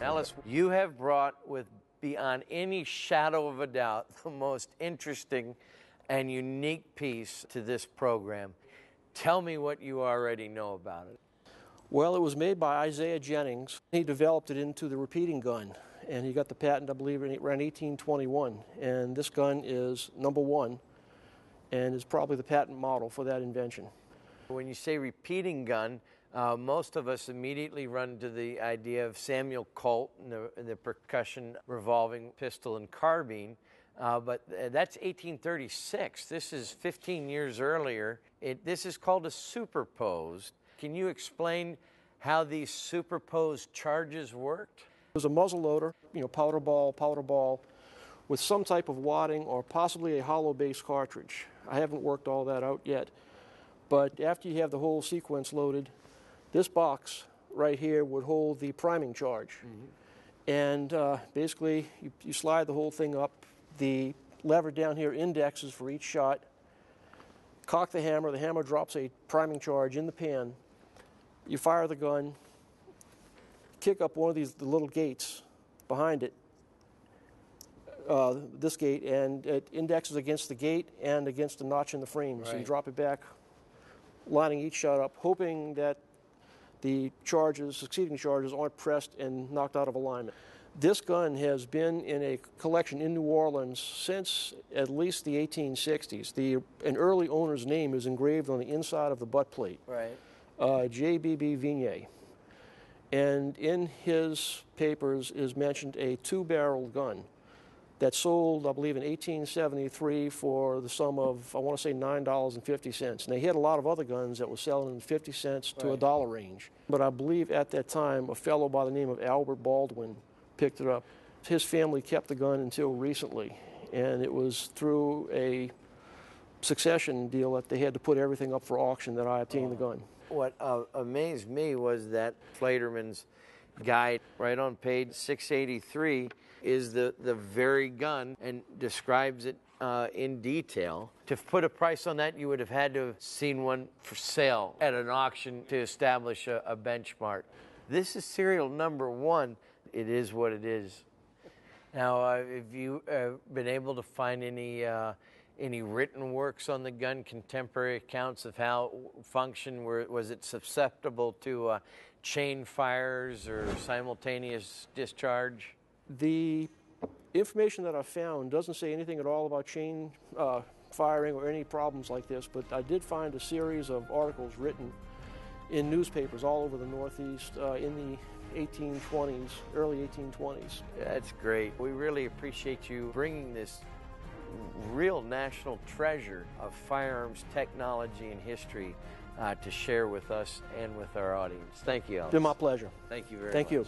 Alice, you have brought, with beyond any shadow of a doubt, the most interesting and unique piece to this program. Tell me what you already know about it. Well, it was made by Isaiah Jennings. He developed it into the repeating gun, and he got the patent, I believe, around 1821. And this gun is #1 and is probably the patent model for that invention. When you say repeating gun, most of us immediately run to the idea of Samuel Colt and the percussion revolving pistol and carbine, but that's 1836. This is 15 years earlier. This is called a superposed. Can you explain how these superposed charges worked? It was a muzzle loader, powder ball, with some type of wadding or possibly a hollow base cartridge. I haven't worked all that out yet, but after you have the whole sequence loaded, this box right here would hold the priming charge. And basically, you slide the whole thing up. The lever down here indexes for each shot. Cock the hammer drops a priming charge in the pan. You fire the gun, kick up one of the little gates behind it, this gate, and it indexes against the gate and against the notch in the frame. So you drop it back, lining each shot up, hoping that the succeeding charges aren't pressed and knocked out of alignment. This gun has been in a collection in New Orleans since at least the 1860s. An early owner's name is engraved on the inside of the butt plate. J.B.B. Vignier. And in his papers is mentioned a 2-barrel gun that sold, I believe, in 1873 for the sum of, I want to say, $9.50. And they had a lot of other guns that were selling in 50 cents to $1 range. But I believe at that time, a fellow by the name of Albert Baldwin picked it up. His family kept the gun until recently, and it was through a succession deal that they had to put everything up for auction that I obtained the gun. What amazed me was that Flaterman's guide, right on page 683, is the very gun and describes it in detail. To put a price on that, you would have had to have seen one for sale at an auction to establish a benchmark. This is serial #1. It is what it is. Now, have you been able to find any written works on the gun, contemporary accounts of how it functioned? Was it susceptible to chain fires or simultaneous discharge? The information that I found doesn't say anything at all about chain firing or any problems like this, but I did find a series of articles written in newspapers all over the Northeast in the 1820s, early 1820s. That's great. We really appreciate you bringing this real national treasure of firearms technology and history to share with us and with our audience. Thank you, Alice. It's been my pleasure. Thank you very much. Thank you.